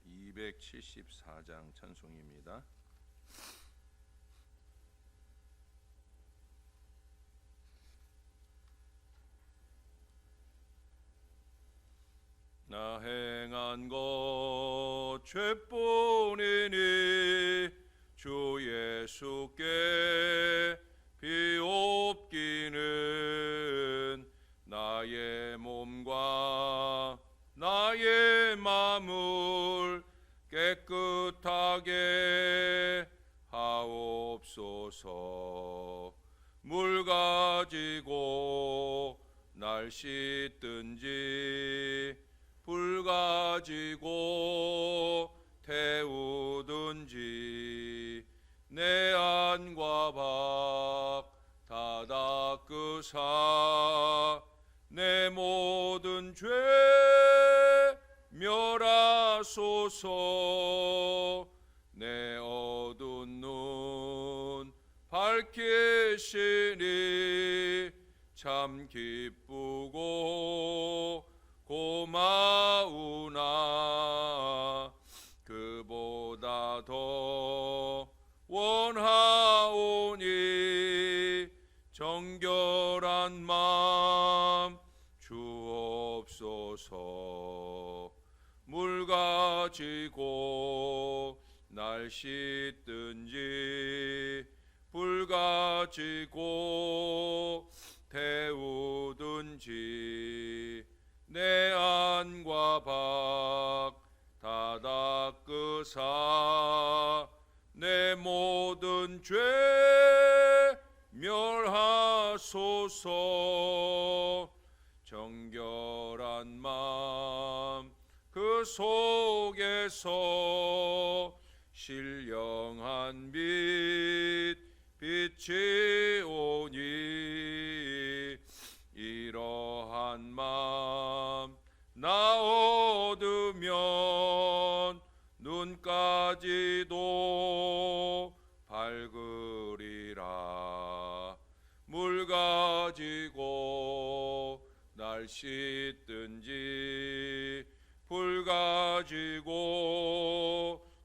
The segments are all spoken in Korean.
274장 찬송입니다. 나 행한 것 죄뿐이니 주 예수께 비옵기는 나의 몸과 나의 마음을 깨끗하게 하옵소서. 물 가지고 날 씻든지 불 가지고 태우든지 내 안과 밖 다 닦으사 내 모든 죄 멸하소서. 내 어두운 눈 밝히시니 참 기쁘고 고마우나 그보다 더 원하오니 정결한 마음 주옵소서. 물 가지고 날 씻든지 불 가지고 태우든지 내 안과 밖 다 닦으사 내 모든 죄 멸하소서. 정결한 마음 그 속에서 신령한 빛 빛이 오니 이러한 마음 나 얻으면 눈까지도 밝으리라. 물 가지고 날 씻든지 불 가지고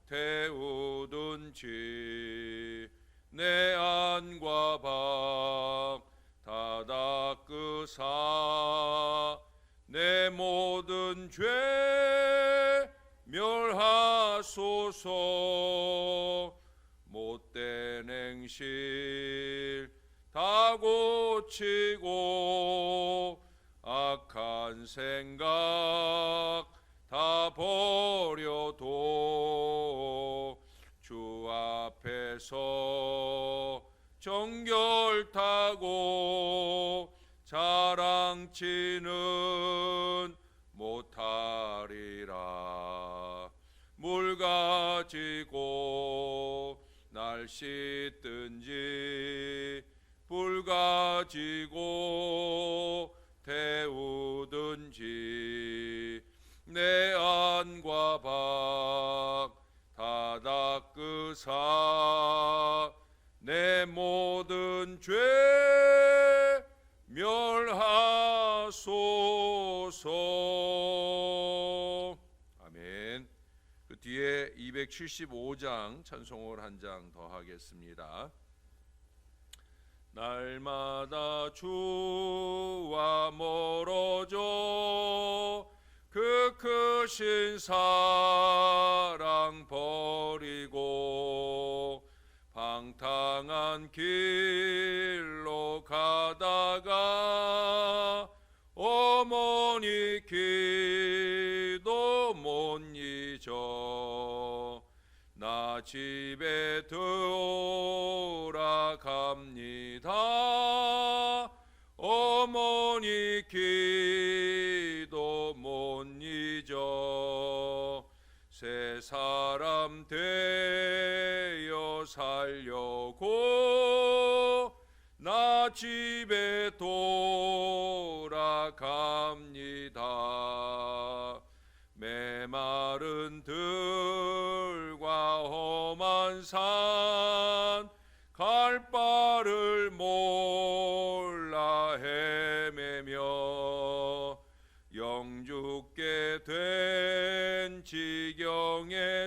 태우든지 내 안과 밖 다 닦으사 내 모든 죄 멸하소서. 못된 행실 다 고치고 악한 생각 다 버려도 주 앞에서 정결타고 자랑치는 못하리라. 물 가지고 날 씻든지 불 가지고 태우든지 내 안과 밖 다 닦으사 내 모든 죄 멸하소서. 아멘. 그 뒤에 275장 찬송을 한 장 더 하겠습니다. 날마다 주와 멀어져 그 크신 사랑 버리고 방탕한 길로 가다가 어머니 기도 못 잊어 나 집에 돌아갑니다. 어머니 기도 못 잊어 새 사람 되어 살려고 나 집에 돌아갑니다. 메마른 들과 험한 산 갈 바를 몰라 헤매며 영죽게 된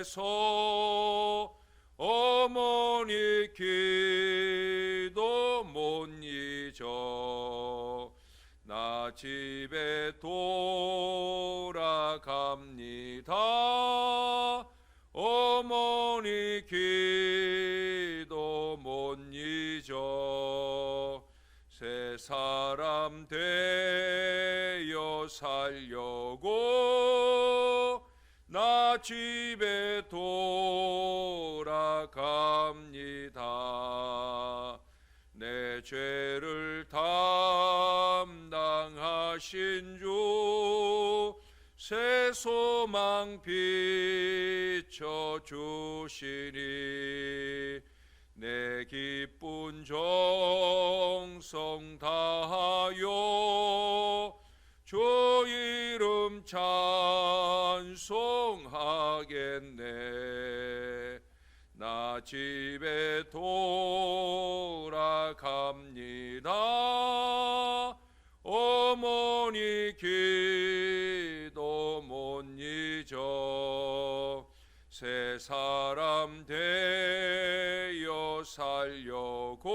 중에서 어머니 기도 못 잊어 나 집에 돌아갑니다. 어머니 기도 못 잊어 새 사람 되어 살려고 나 집에 돌아갑니다. 내 죄를 담당하신 주 새 소망 비춰주시니 내 기쁜 정성 다하여 주 이름 찬송하겠네. 나 집에 돌아갑니다. 어머니 기도 못 잊어 새 사람 되어 살려고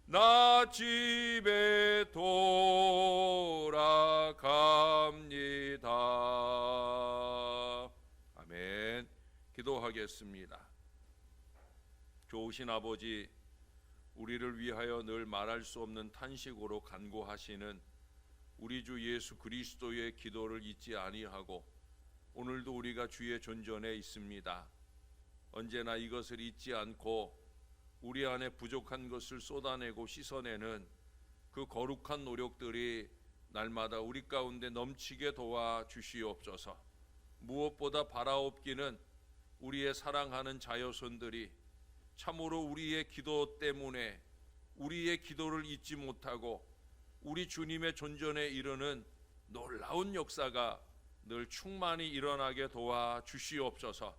나 집에 돌아갑니다. 아멘. 기도하겠습니다. 좋으신 아버지, 우리를 위하여 늘 말할 수 없는 탄식으로 간구하시는 우리 주 예수 그리스도의 기도를 잊지 아니하고 오늘도 우리가 주의 존전에 있습니다. 언제나 이것을 잊지 않고 우리 안에 부족한 것을 쏟아내고 씻어내는 그 거룩한 노력들이 날마다 우리 가운데 넘치게 도와 주시옵소서. 무엇보다 바라옵기는 우리의 사랑하는 자녀손들이 참으로 우리의 기도 때문에 우리의 기도를 잊지 못하고 우리 주님의 존전에 이르는 놀라운 역사가 늘 충만히 일어나게 도와 주시옵소서.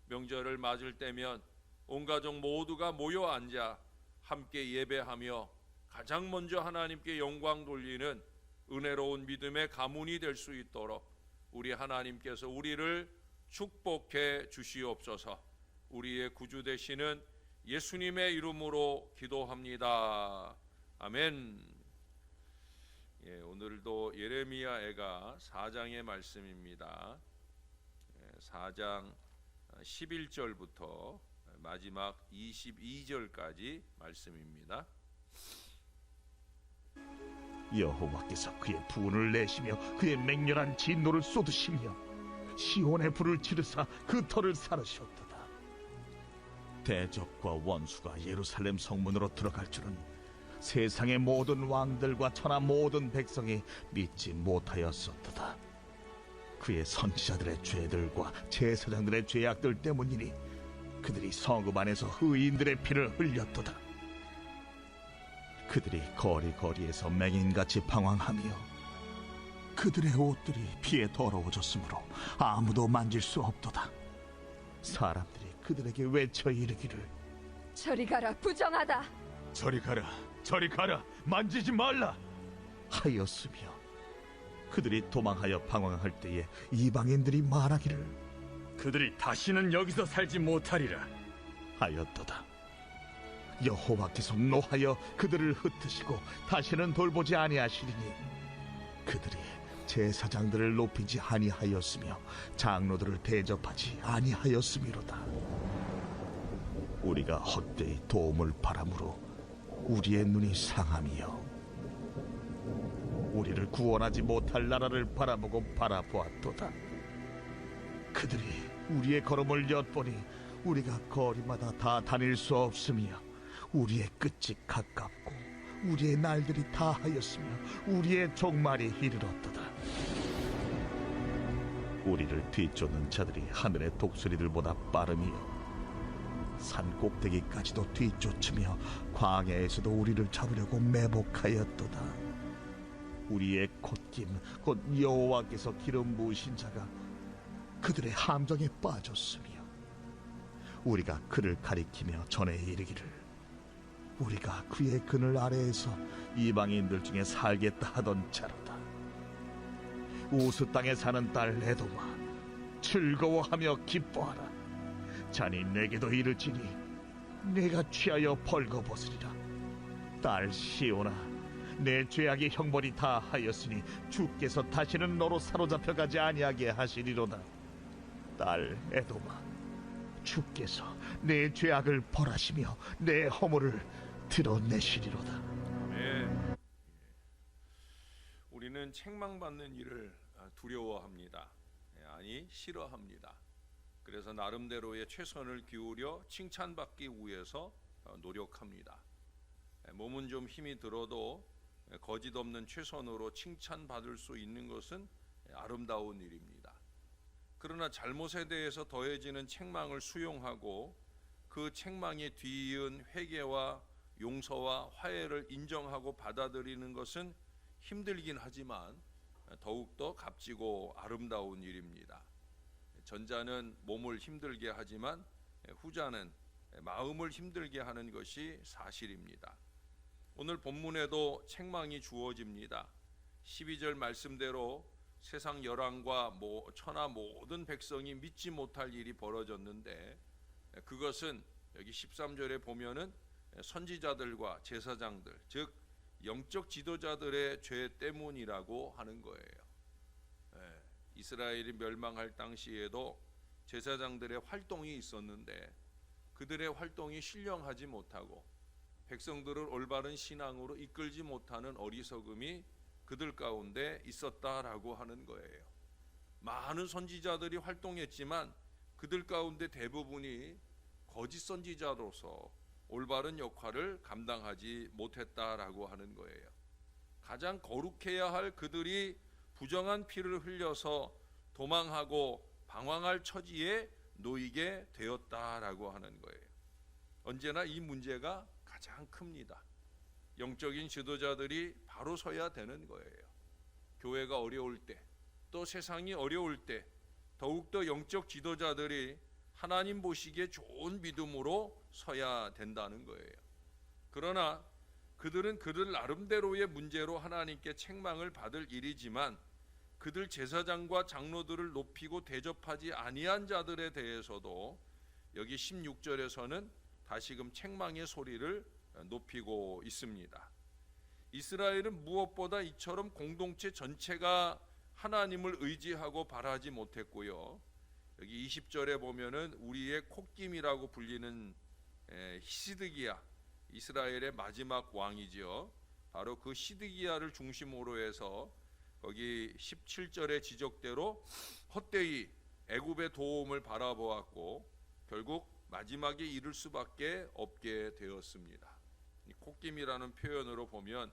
명절을 맞을 때면 온 가족 모두가 모여 앉아 함께 예배하며 가장 먼저 하나님께 영광 돌리는 은혜로운 믿음의 가문이 될 수 있도록 우리 하나님께서 우리를 축복해 주시옵소서. 우리의 구주 되시는 예수님의 이름으로 기도합니다. 아멘. 오늘도 예레미야애가 4장의 말씀입니다. 4장 11절부터 마지막 22절까지 말씀입니다. 여호와께서 그의 분을 내시며 그의 맹렬한 진노를 쏟으시며 시온의 불을 지르사 그 터를 사르셨도다. 대적과 원수가 예루살렘 성문으로 들어갈 줄은 세상의 모든 왕들과 천하 모든 백성이 믿지 못하였었도다. 그의 선지자들의 죄들과 제사장들의 죄악들 때문이니 그들이 성읍 안에서 의인들의 피를 흘렸도다. 그들이 거리거리에서 맹인같이 방황하며 그들의 옷들이 피에 더러워졌으므로 아무도 만질 수 없도다. 사람들이 그들에게 외쳐 이르기를 저리 가라, 부정하다. 저리 가라, 저리 가라, 만지지 말라 하였으며 그들이 도망하여 방황할 때에 이방인들이 말하기를 그들이 다시는 여기서 살지 못하리라 하였도다. 여호와께서 노하여 그들을 흩으시고 다시는 돌보지 아니하시리니 그들이 제사장들을 높이지 아니하였으며 장로들을 대접하지 아니하였음이로다. 우리가 헛되이 도움을 바람으로 우리의 눈이 상하며 우리를 구원하지 못할 나라를 바라보고 바라보았도다. 그들이 우리의 걸음을 엿보니 우리가 거리마다 다 다닐 수 없으며 우리의 끝이 가깝고 우리의 날들이 다하였으며 우리의 종말이 이르렀도다. 우리를 뒤쫓는 자들이 하늘의 독수리들보다 빠르며 산 꼭대기까지도 뒤쫓으며 광야에서도 우리를 잡으려고 매복하였도다. 우리의 콧김 곧 여호와께서 기름 부으신 자가 그들의 함정에 빠졌으며 우리가 그를 가리키며 전에 이르기를 우리가 그의 그늘 아래에서 이방인들 중에 살겠다 하던 자로다. 우스 땅에 사는 딸 에돔아, 즐거워하며 기뻐하라. 자니 내게도 이르지니 내가 취하여 벌거벗으리라. 딸 시온아, 내 죄악의 형벌이 다 하였으니 주께서 다시는 너로 사로잡혀가지 아니하게 하시리로다. 딸 에돔아, 주께서 내 죄악을 벌하시며 내 허물을 드러내시리로다. 아멘. 우리는 책망받는 일을 두려워합니다. 아니, 싫어합니다. 그래서 나름대로의 최선을 기울여 칭찬받기 위해서 노력합니다. 몸은 좀 힘이 들어도 거짓 없는 최선으로 칭찬받을 수 있는 것은 아름다운 일입니다. 그러나 잘못에 대해서 더해지는 책망을 수용하고 그 책망에 뒤이은 회개와 용서와 화해를 인정하고 받아들이는 것은 힘들긴 하지만 더욱더 값지고 아름다운 일입니다. 전자는 몸을 힘들게 하지만 후자는 마음을 힘들게 하는 것이 사실입니다. 오늘 본문에도 책망이 주어집니다. 12절 말씀대로 세상 열왕과 천하 모든 백성이 믿지 못할 일이 벌어졌는데, 그것은 여기 13절에 보면은 선지자들과 제사장들, 즉 영적 지도자들의 죄 때문이라고 하는 거예요. 이스라엘이 멸망할 당시에도 제사장들의 활동이 있었는데 그들의 활동이 신령하지 못하고 백성들을 올바른 신앙으로 이끌지 못하는 어리석음이 그들 가운데 있었다라고 하는 거예요. 많은 선지자들이 활동했지만 그들 가운데 대부분이 거짓 선지자로서 올바른 역할을 감당하지 못했다라고 하는 거예요. 가장 거룩해야 할 그들이 부정한 피를 흘려서 도망하고 방황할 처지에 놓이게 되었다라고 하는 거예요. 언제나 이 문제가 가장 큽니다. 영적인 지도자들이 바로 서야 되는 거예요. 교회가 어려울 때, 또 세상이 어려울 때 더욱더 영적 지도자들이 하나님 보시기에 좋은 믿음으로 서야 된다는 거예요. 그러나 그들은 그들 나름대로의 문제로 하나님께 책망을 받을 일이지만 그들 제사장과 장로들을 높이고 대접하지 아니한 자들에 대해서도 여기 16절에서는 다시금 책망의 소리를 높이고 있습니다. 이스라엘은 무엇보다 이처럼 공동체 전체가 하나님을 의지하고 바라지 못했고요. 여기 20절에 보면은 우리의 콧김이라고 불리는 시드기야, 이스라엘의 마지막 왕이지요. 바로 그 시드기야를 중심으로 해서 거기 17절의 지적대로 헛되이 애굽의 도움을 바라보았고 결국 마지막에 이를 수밖에 없게 되었습니다. 이 콧김이라는 표현으로 보면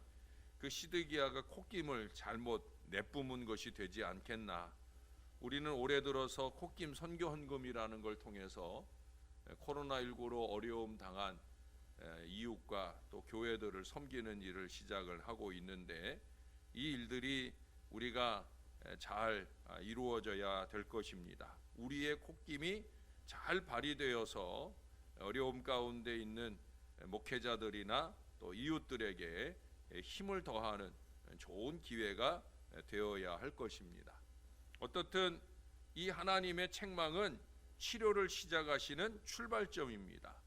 그 시드기야가 콧김을 잘못 내뿜은 것이 되지 않겠나. 우리는 올해 들어서 콧김 선교 헌금이라는 걸 통해서 코로나19로 어려움 당한 이웃과 또 교회들을 섬기는 일을 시작을 하고 있는데, 이 일들이 우리가 잘 이루어져야 될 것입니다. 우리의 콧김이 잘 발휘되어서 어려움 가운데 있는 목회자들이나 또 이웃들에게 힘을 더하는 좋은 기회가 되어야 할 것입니다. 어떻든 이 하나님의 책망은 치료를 시작하시는 출발점입니다.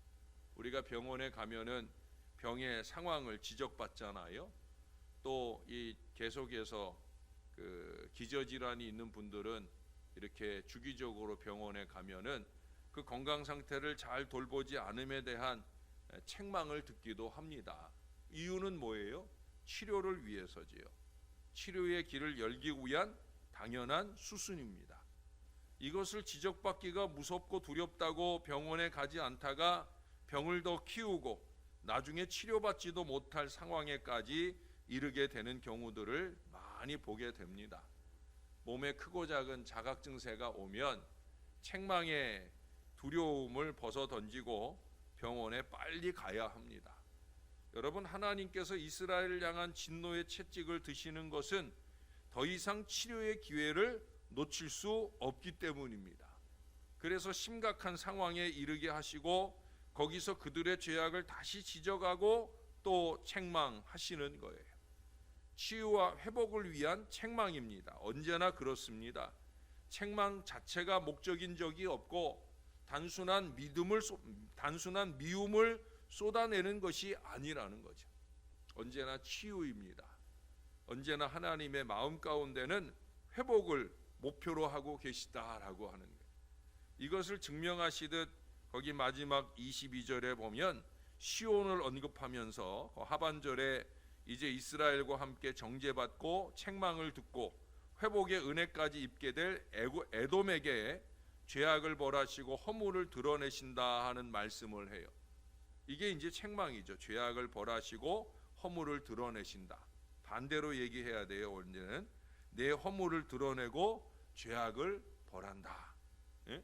우리가 병원에 가면은 병의 상황을 지적받잖아요. 또 이 계속해서 그 기저질환이 있는 분들은 이렇게 주기적으로 병원에 가면은 그 건강 상태를 잘 돌보지 않음에 대한 책망을 듣기도 합니다. 이유는 뭐예요? 치료를 위해서지요. 치료의 길을 열기 위한 당연한 수순입니다. 이것을 지적받기가 무섭고 두렵다고 병원에 가지 않다가 병을 더 키우고 나중에 치료받지도 못할 상황에까지 이르게 되는 경우들을 많이 보게 됩니다. 몸에 크고 작은 자각 증세가 오면 책망의 두려움을 벗어 던지고 병원에 빨리 가야 합니다. 여러분, 하나님께서 이스라엘을 향한 진노의 채찍을 드시는 것은 더 이상 치료의 기회를 놓칠 수 없기 때문입니다. 그래서 심각한 상황에 이르게 하시고 거기서 그들의 죄악을 다시 지적하고 또 책망하시는 거예요. 치유와 회복을 위한 책망입니다. 언제나 그렇습니다. 책망 자체가 목적인 적이 없고 단순한 미움을 쏟아내는 것이 아니라는 거죠. 언제나 치유입니다. 언제나 하나님의 마음 가운데는 회복을 목표로 하고 계시다라고 하는 거예요. 이것을 증명하시듯 거기 마지막 22절에 보면 시온을 언급하면서 하반절에 이제 이스라엘과 함께 정죄받고 책망을 듣고 회복의 은혜까지 입게 될 에돔에게 죄악을 벌하시고 허물을 드러내신다 하는 말씀을 해요. 이게 이제 책망이죠. 죄악을 벌하시고 허물을 드러내신다. 반대로 얘기해야 돼요. 오늘은 내 허물을 드러내고 죄악을 벌한다. 예?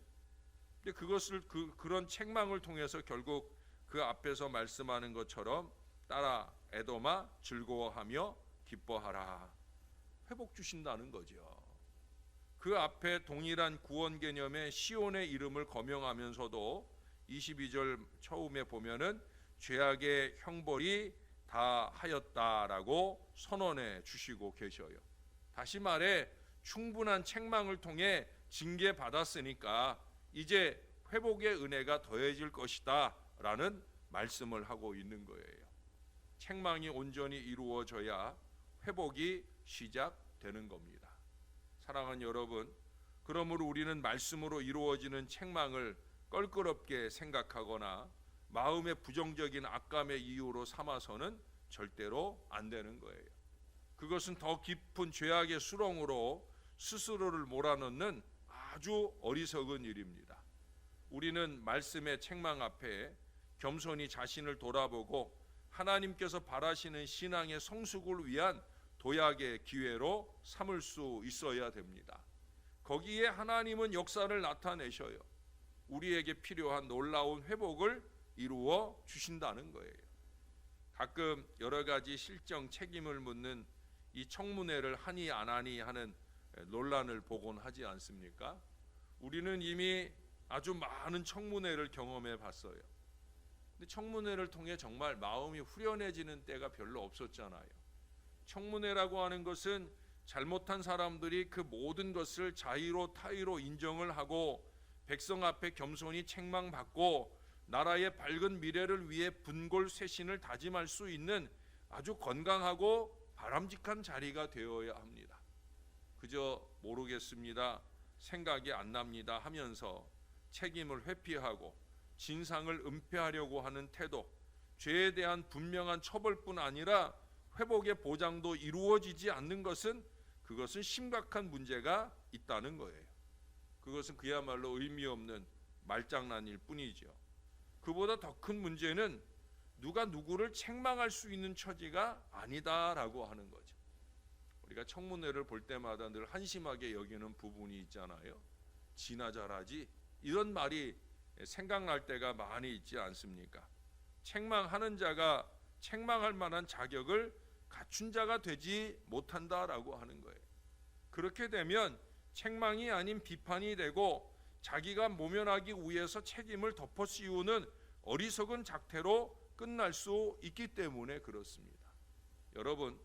근데 그것을 그런 책망을 통해서 결국 그 앞에서 말씀하는 것처럼 따라 에돔아 즐거워하며 기뻐하라. 회복 주신다는 거죠. 그 앞에 동일한 구원 개념의 시온의 이름을 거명하면서도 22절 처음에 보면은 죄악의 형벌이 다 하였다라고 선언해 주시고 계셔요. 다시 말해 충분한 책망을 통해 징계받았으니까 이제 회복의 은혜가 더해질 것이다 라는 말씀을 하고 있는 거예요. 책망이 온전히 이루어져야 회복이 시작되는 겁니다. 사랑하는 여러분, 그러므로 우리는 말씀으로 이루어지는 책망을 껄끄럽게 생각하거나 마음의 부정적인 악감의 이유로 삼아서는 절대로 안 되는 거예요. 그것은 더 깊은 죄악의 수렁으로 스스로를 몰아넣는 아주 어리석은 일입니다. 우리는 말씀의 책망 앞에 겸손히 자신을 돌아보고 하나님께서 바라시는 신앙의 성숙을 위한 도약의 기회로 삼을 수 있어야 됩니다. 거기에 하나님은 역사를 나타내셔요. 우리에게 필요한 놀라운 회복을 이루어 주신다는 거예요. 가끔 여러 가지 실정 책임을 묻는 이 청문회를 하니 안 하니 하는 논란을 보곤 하지 않습니까? 우리는 이미 아주 많은 청문회를 경험해 봤어요. 근데 청문회를 통해 정말 마음이 후련해지는 때가 별로 없었잖아요. 청문회라고 하는 것은 잘못한 사람들이 그 모든 것을 자의로 타의로 인정을 하고 백성 앞에 겸손히 책망받고 나라의 밝은 미래를 위해 분골쇄신을 다짐할 수 있는 아주 건강하고 바람직한 자리가 되어야 합니다. 그저 모르겠습니다, 생각이 안 납니다 하면서 책임을 회피하고 진상을 은폐하려고 하는 태도, 죄에 대한 분명한 처벌뿐 아니라 회복의 보장도 이루어지지 않는 것은 그것은 심각한 문제가 있다는 거예요. 그것은 그야말로 의미 없는 말장난일 뿐이죠. 그보다 더 큰 문제는 누가 누구를 책망할 수 있는 처지가 아니다라고 하는 거죠. 우리가 청문회를 볼 때마다 늘 한심하게 여기는 부분이 있잖아요. 지나 잘하지 이런 말이 생각날 때가 많이 있지 않습니까? 책망하는 자가 책망할 만한 자격을 갖춘 자가 되지 못한다라고 하는 거예요. 그렇게 되면 책망이 아닌 비판이 되고 자기가 모면하기 위해서 책임을 덮어씌우는 어리석은 작태로 끝날 수 있기 때문에 그렇습니다. 여러분,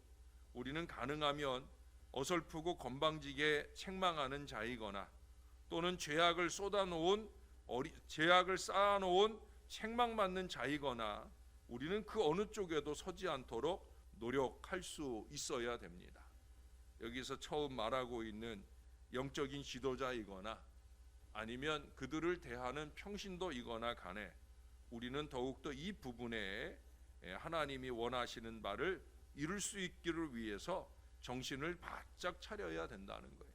우리는 가능하면 어설프고 건방지게 책망하는 자이거나 또는 죄악을 쌓아놓은 책망받는 자이거나 우리는 그 어느 쪽에도 서지 않도록 노력할 수 있어야 됩니다. 여기서 처음 말하고 있는 영적인 지도자이거나 아니면 그들을 대하는 평신도이거나 간에 우리는 더욱더 이 부분에 하나님이 원하시는 바를 이룰 수 있기를 위해서 정신을 바짝 차려야 된다는 거예요.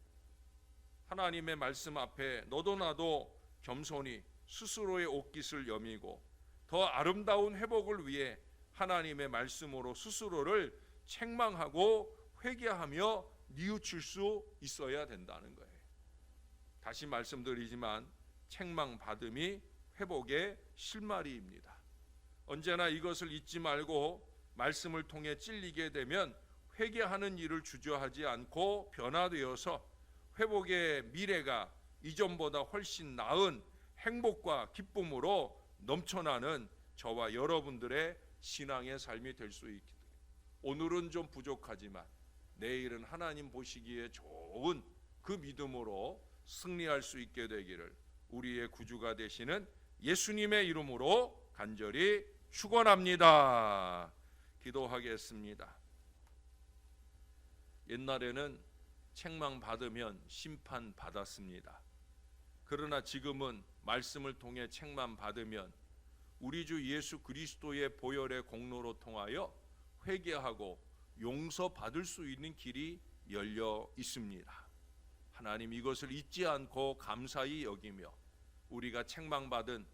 하나님의 말씀 앞에 너도 나도 겸손히 스스로의 옷깃을 여미고 더 아름다운 회복을 위해 하나님의 말씀으로 스스로를 책망하고 회개하며 뉘우칠 수 있어야 된다는 거예요. 다시 말씀드리지만 책망받음이 회복의 실마리입니다. 언제나 이것을 잊지 말고 말씀을 통해 찔리게 되면 회개하는 일을 주저하지 않고 변화되어서 회복의 미래가 이전보다 훨씬 나은 행복과 기쁨으로 넘쳐나는 저와 여러분들의 신앙의 삶이 될 수 있기 때문에 오늘은 좀 부족하지만 내일은 하나님 보시기에 좋은 그 믿음으로 승리할 수 있게 되기를 우리의 구주가 되시는 예수님의 이름으로 간절히 축원합니다. 기도하겠습니다. 옛날에는 책망 받으면 심판 받았습니다. 그러나 지금은 말씀을 통해 책망 받으면 우리 주 예수 그리스도의 보혈의 공로로 통하여 회개하고 용서받을 수 있는 길이 열려 있습니다. 하나님 이것을 잊지 않고 감사히 여기며 우리가 책망받은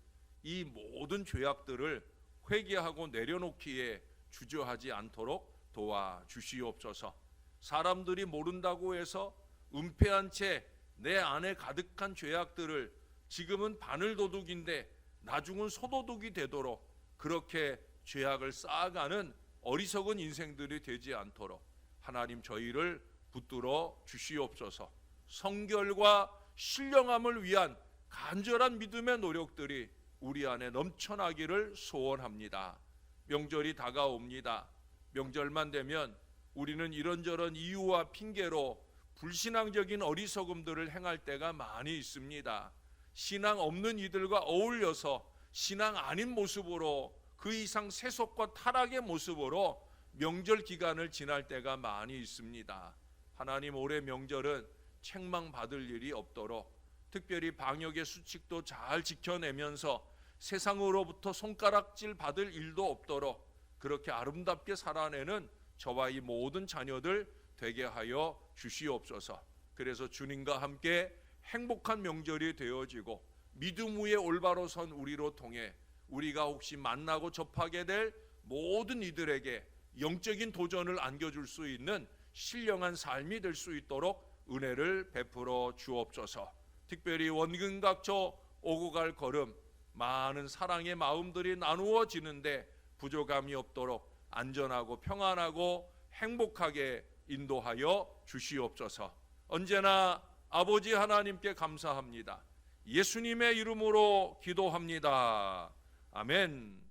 이 모든 죄악들을 회개하고 내려놓기에 주저하지 않도록 도와주시옵소서. 사람들이 모른다고 해서 은폐한 채 내 안에 가득한 죄악들을 지금은 바늘도둑인데 나중은 소도둑이 되도록 그렇게 죄악을 쌓아가는 어리석은 인생들이 되지 않도록 하나님 저희를 붙들어 주시옵소서. 성결과 신령함을 위한 간절한 믿음의 노력들이 우리 안에 넘쳐나기를 소원합니다. 명절이 다가옵니다. 명절만 되면 우리는 이런저런 이유와 핑계로 불신앙적인 어리석음들을 행할 때가 많이 있습니다. 신앙 없는 이들과 어울려서 신앙 아닌 모습으로 그 이상 세속과 타락의 모습으로 명절 기간을 지날 때가 많이 있습니다. 하나님 올해 명절은 책망받을 일이 없도록 특별히 방역의 수칙도 잘 지켜내면서 세상으로부터 손가락질 받을 일도 없도록 그렇게 아름답게 살아내는 저와 이 모든 자녀들 되게 하여 주시옵소서. 그래서 주님과 함께 행복한 명절이 되어지고 믿음 위에 올바로 선 우리로 통해 우리가 혹시 만나고 접하게 될 모든 이들에게 영적인 도전을 안겨줄 수 있는 신령한 삶이 될 수 있도록 은혜를 베풀어 주옵소서. 특별히 원근각처 오고 갈 걸음 많은 사랑의 마음들이 나누어지는데 부족함이 없도록 안전하고 평안하고 행복하게 인도하여 주시옵소서. 언제나 아버지 하나님께 감사합니다. 예수님의 이름으로 기도합니다. 아멘.